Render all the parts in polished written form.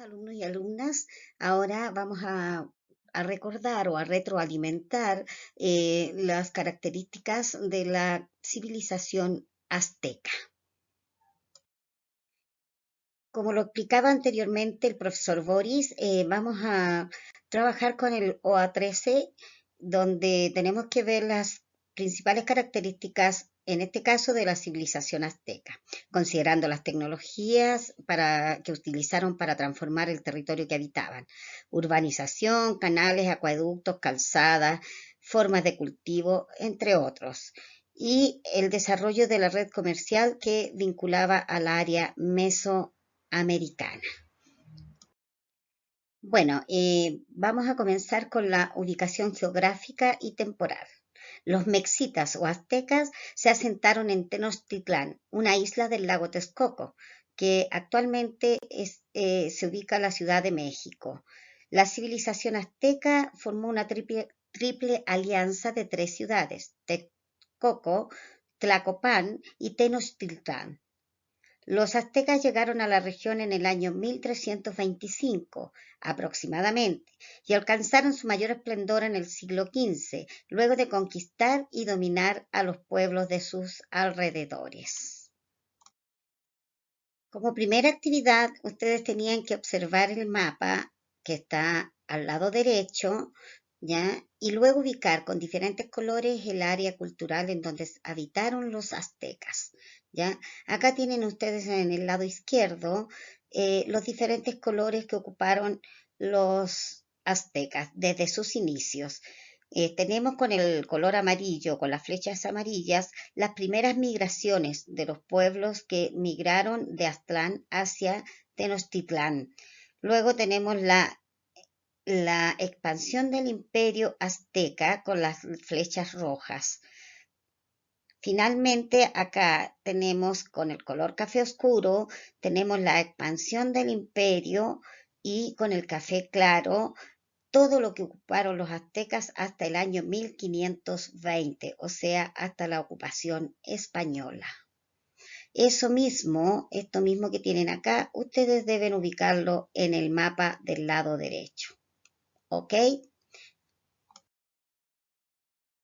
alumnos y alumnas, ahora vamos a recordar o a retroalimentar las características de la civilización azteca. Como lo explicaba anteriormente el profesor Boris, vamos a trabajar con el OA13, donde tenemos que ver las principales características, en este caso, de la civilización azteca, considerando las tecnologías que utilizaron para transformar el territorio que habitaban: urbanización, canales, acueductos, calzadas, formas de cultivo, entre otros, y el desarrollo de la red comercial que vinculaba al área mesoamericana. Bueno, vamos a comenzar con la ubicación geográfica y temporal. Los mexitas o aztecas se asentaron en Tenochtitlán, una isla del lago Texcoco, que actualmente se ubica en la Ciudad de México. La civilización azteca formó una triple alianza de tres ciudades: Texcoco, Tlacopan y Tenochtitlán. Los aztecas llegaron a la región en el año 1325 aproximadamente y alcanzaron su mayor esplendor en el siglo XV, luego de conquistar y dominar a los pueblos de sus alrededores. Como primera actividad, ustedes tenían que observar el mapa que está al lado derecho, ¿ya? Y luego ubicar con diferentes colores el área cultural en donde habitaron los aztecas, ¿ya? Acá tienen ustedes en el lado izquierdo los diferentes colores que ocuparon los aztecas desde sus inicios. Tenemos con el color amarillo, con las flechas amarillas, las primeras migraciones de los pueblos que migraron de Aztlán hacia Tenochtitlán. Luego tenemos la expansión del imperio azteca con las flechas rojas. Finalmente, acá tenemos con el color café oscuro, tenemos la expansión del imperio, y con el café claro, todo lo que ocuparon los aztecas hasta el año 1520, o sea, hasta la ocupación española. Esto mismo que tienen acá, ustedes deben ubicarlo en el mapa del lado derecho. ¿Ok?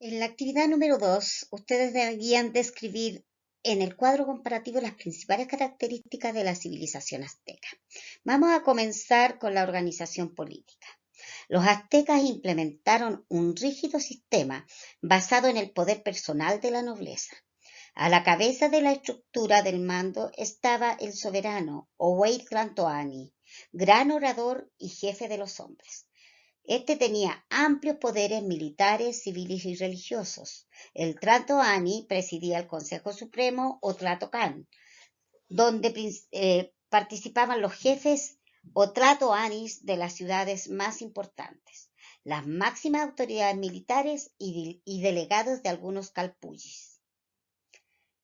En la actividad número 2, ustedes debían describir en el cuadro comparativo las principales características de la civilización azteca. Vamos a comenzar con la organización política. Los aztecas implementaron un rígido sistema basado en el poder personal de la nobleza. A la cabeza de la estructura del mando estaba el soberano o Huaytlatoani, gran orador y jefe de los hombres. Este tenía amplios poderes militares, civiles y religiosos. El Tlatoani presidía el Consejo Supremo o Tlatocan, donde participaban los jefes o tlatoanis de las ciudades más importantes, las máximas autoridades militares y delegados de algunos calpullis.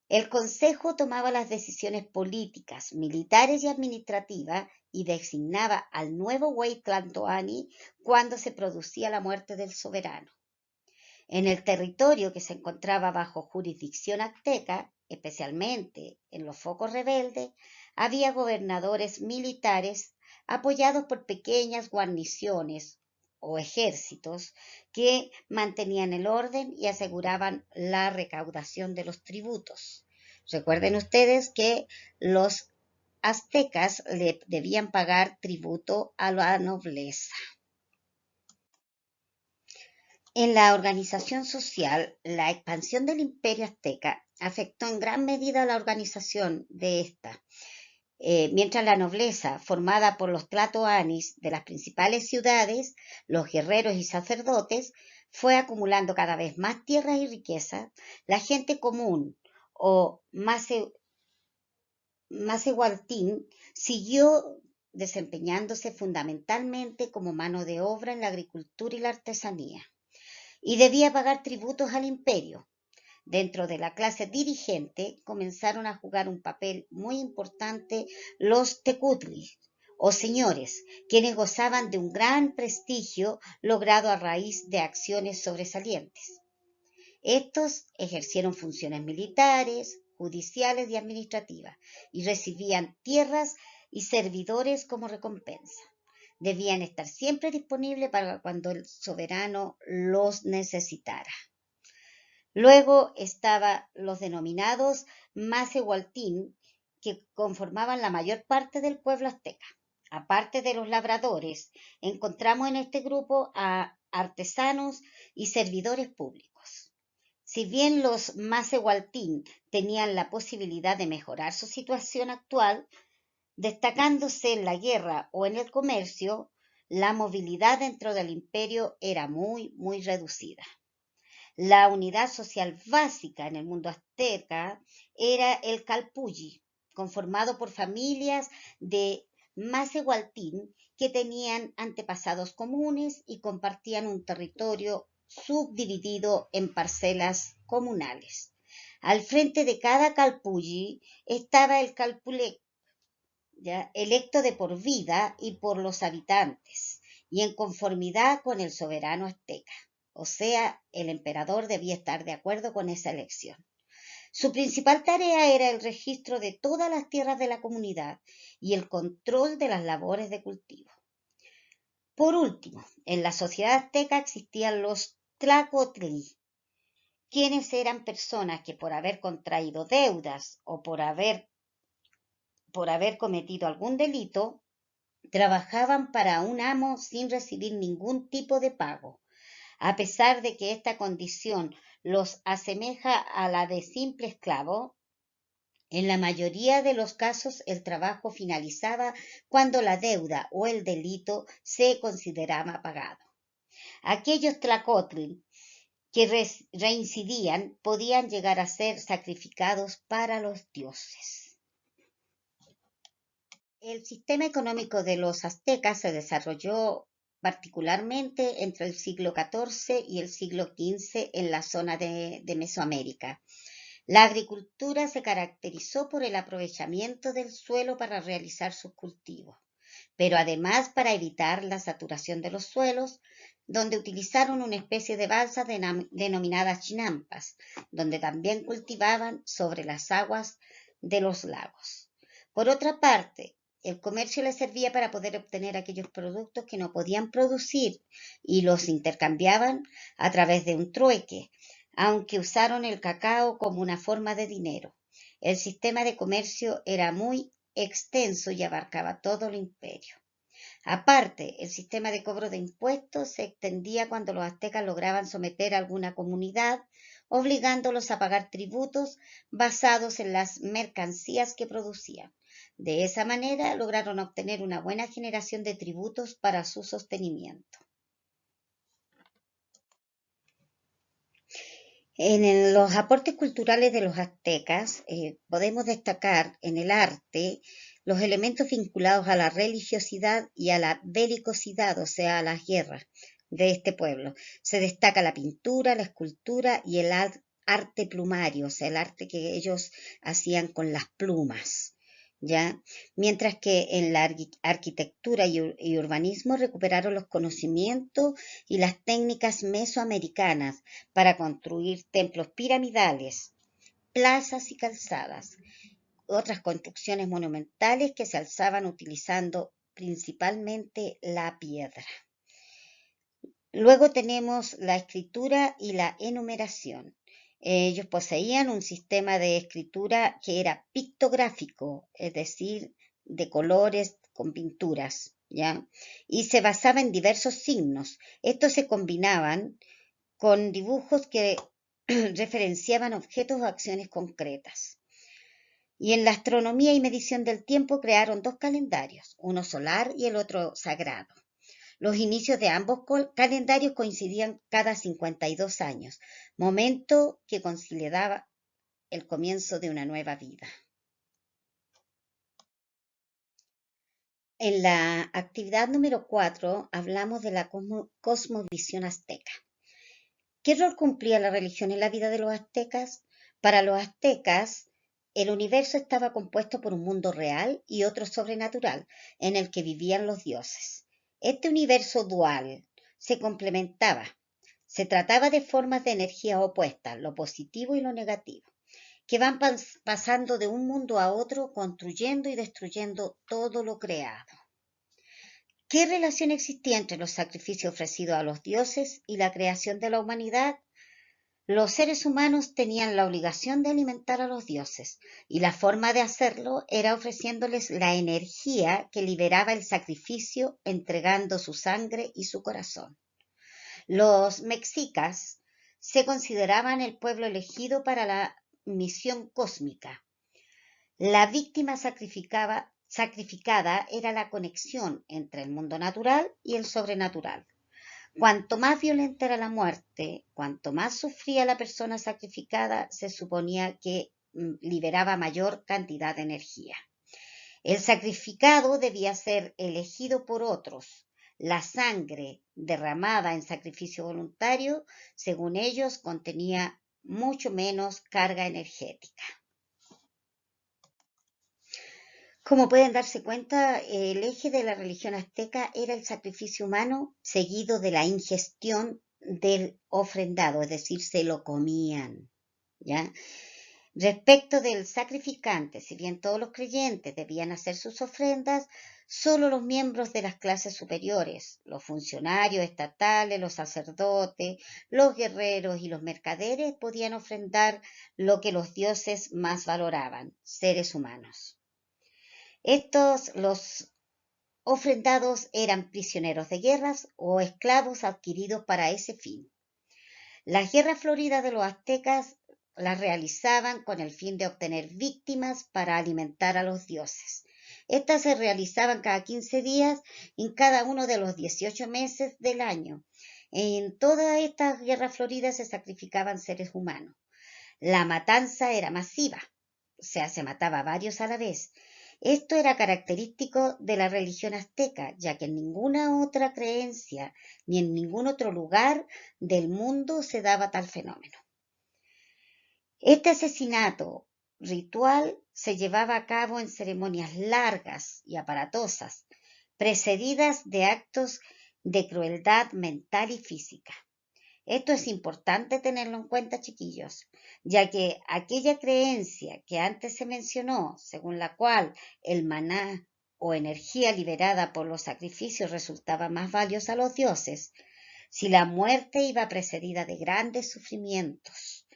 El Consejo tomaba las decisiones políticas, militares y administrativas y designaba al nuevo Huaytlatoani cuando se producía la muerte del soberano. En el territorio que se encontraba bajo jurisdicción azteca, especialmente en los focos rebeldes, había gobernadores militares apoyados por pequeñas guarniciones o ejércitos que mantenían el orden y aseguraban la recaudación de los tributos. Recuerden ustedes que los aztecas le debían pagar tributo a la nobleza. En la organización social, la expansión del imperio azteca afectó en gran medida la organización de esta. Mientras la nobleza, formada por los tlatoanis de las principales ciudades, los guerreros y sacerdotes, fue acumulando cada vez más tierras y riquezas, la gente común o macehualtín siguió desempeñándose fundamentalmente como mano de obra en la agricultura y la artesanía, y debía pagar tributos al imperio. Dentro de la clase dirigente comenzaron a jugar un papel muy importante los tecutlis, o señores, quienes gozaban de un gran prestigio logrado a raíz de acciones sobresalientes. Estos ejercieron funciones militares, judiciales y administrativas y recibían tierras y servidores como recompensa. Debían estar siempre disponibles para cuando el soberano los necesitara. Luego estaban los denominados Macehualtín, que conformaban la mayor parte del pueblo azteca. Aparte de los labradores, encontramos en este grupo a artesanos y servidores públicos. Si bien los Macehualtín tenían la posibilidad de mejorar su situación actual, destacándose en la guerra o en el comercio, la movilidad dentro del imperio era muy reducida. La unidad social básica en el mundo azteca era el calpulli, conformado por familias de Macehualtín que tenían antepasados comunes y compartían un territorio subdividido en parcelas comunales. Al frente de cada calpulli estaba el calpulec, ¿ya? Electo de por vida y por los habitantes, y en conformidad con el soberano azteca. O sea, el emperador debía estar de acuerdo con esa elección. Su principal tarea era el registro de todas las tierras de la comunidad y el control de las labores de cultivo. Por último, en la sociedad azteca existían los tlacotli, quienes eran personas que por haber contraído deudas o por haber cometido algún delito, trabajaban para un amo sin recibir ningún tipo de pago. A pesar de que esta condición los asemeja a la de simple esclavo, en la mayoría de los casos el trabajo finalizaba cuando la deuda o el delito se consideraba pagado. Aquellos tlacotli que reincidían podían llegar a ser sacrificados para los dioses. El sistema económico de los aztecas se desarrolló particularmente entre el siglo XIV y el siglo XV en la zona de Mesoamérica. La agricultura se caracterizó por el aprovechamiento del suelo para realizar sus cultivos, pero además para evitar la saturación de los suelos, donde utilizaron una especie de balsas denominadas chinampas, donde también cultivaban sobre las aguas de los lagos. Por otra parte, el comercio les servía para poder obtener aquellos productos que no podían producir y los intercambiaban a través de un trueque, aunque usaron el cacao como una forma de dinero. El sistema de comercio era muy extenso y abarcaba todo el imperio. Aparte, el sistema de cobro de impuestos se extendía cuando los aztecas lograban someter a alguna comunidad, obligándolos a pagar tributos basados en las mercancías que producían. De esa manera lograron obtener una buena generación de tributos para su sostenimiento. En los aportes culturales de los aztecas podemos destacar en el arte los elementos vinculados a la religiosidad y a la belicosidad, o sea, a las guerras de este pueblo. Se destaca la pintura, la escultura y el arte plumario, o sea, el arte que ellos hacían con las plumas, ¿ya? Mientras que en la arquitectura y urbanismo recuperaron los conocimientos y las técnicas mesoamericanas para construir templos piramidales, plazas y calzadas, otras construcciones monumentales que se alzaban utilizando principalmente la piedra. Luego tenemos la escritura y la enumeración. Ellos poseían un sistema de escritura que era pictográfico, es decir, de colores con pinturas, ¿ya? Y se basaba en diversos signos. Estos se combinaban con dibujos que referenciaban objetos o acciones concretas. Y en la astronomía y medición del tiempo crearon dos calendarios, uno solar y el otro sagrado. Los inicios de ambos calendarios coincidían cada 52 años, momento que consideraba el comienzo de una nueva vida. En la actividad número 4 hablamos de la cosmovisión azteca. ¿Qué rol cumplía la religión en la vida de los aztecas? Para los aztecas, el universo estaba compuesto por un mundo real y otro sobrenatural, en el que vivían los dioses. Este universo dual se complementaba. Se trataba de formas de energía opuestas, lo positivo y lo negativo. que van pasando de un mundo a otro, construyendo y destruyendo todo lo creado. ¿Qué relación existía entre los sacrificios ofrecidos a los dioses y la creación de la humanidad? Los seres humanos tenían la obligación de alimentar a los dioses, y la forma de hacerlo era ofreciéndoles la energía que liberaba el sacrificio, entregando su sangre y su corazón. Los mexicas se consideraban el pueblo elegido para la misión cósmica. La víctima sacrificada era la conexión entre el mundo natural y el sobrenatural. Cuanto más violenta era la muerte, cuanto más sufría la persona sacrificada, se suponía que liberaba mayor cantidad de energía. El sacrificado debía ser elegido por otros. La sangre derramada en sacrificio voluntario, según ellos, contenía mucho menos carga energética. Como pueden darse cuenta, el eje de la religión azteca era el sacrificio humano seguido de la ingestión del ofrendado, es decir, se lo comían, ¿ya? Respecto del sacrificante, si bien todos los creyentes debían hacer sus ofrendas, solo los miembros de las clases superiores, los funcionarios estatales, los sacerdotes, los guerreros y los mercaderes podían ofrendar lo que los dioses más valoraban, seres humanos. Los ofrendados eran prisioneros de guerras o esclavos adquiridos para ese fin. Las guerras floridas de los aztecas las realizaban con el fin de obtener víctimas para alimentar a los dioses. Estas se realizaban cada 15 días en cada uno de los 18 meses del año. En todas estas guerras floridas se sacrificaban seres humanos. La matanza era masiva, o sea, se mataba a varios a la vez. Esto era característico de la religión azteca, ya que en ninguna otra creencia ni en ningún otro lugar del mundo se daba tal fenómeno. Este asesinato ritual se llevaba a cabo en ceremonias largas y aparatosas, precedidas de actos de crueldad mental y física. Esto es importante tenerlo en cuenta, chiquillos, ya que aquella creencia que antes se mencionó, según la cual el maná o energía liberada por los sacrificios resultaba más valiosa a los dioses, si la muerte iba precedida de grandes sufrimientos,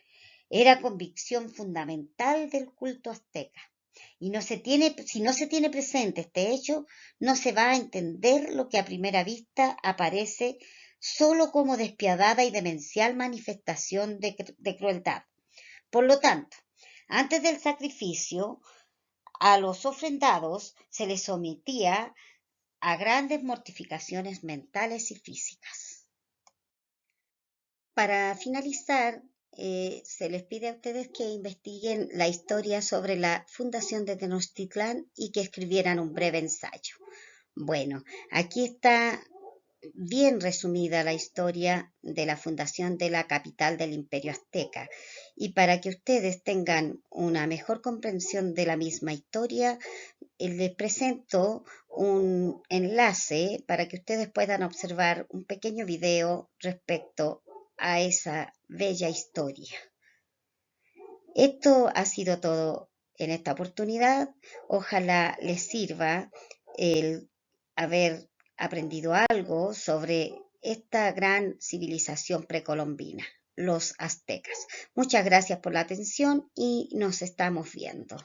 era convicción fundamental del culto azteca. Y si no se tiene presente este hecho, no se va a entender lo que a primera vista aparece solo como despiadada y demencial manifestación de crueldad. Por lo tanto, antes del sacrificio, a los ofrendados se les sometía a grandes mortificaciones mentales y físicas. Para finalizar, se les pide a ustedes que investiguen la historia sobre la fundación de Tenochtitlán y que escribieran un breve ensayo. Bueno, aquí está bien resumida la historia de la fundación de la capital del Imperio Azteca. Y para que ustedes tengan una mejor comprensión de la misma historia, les presento un enlace para que ustedes puedan observar un pequeño video respecto a esa bella historia. Esto ha sido todo en esta oportunidad. Ojalá les sirva el haber aprendido algo sobre esta gran civilización precolombina, los aztecas. Muchas gracias por la atención y nos estamos viendo.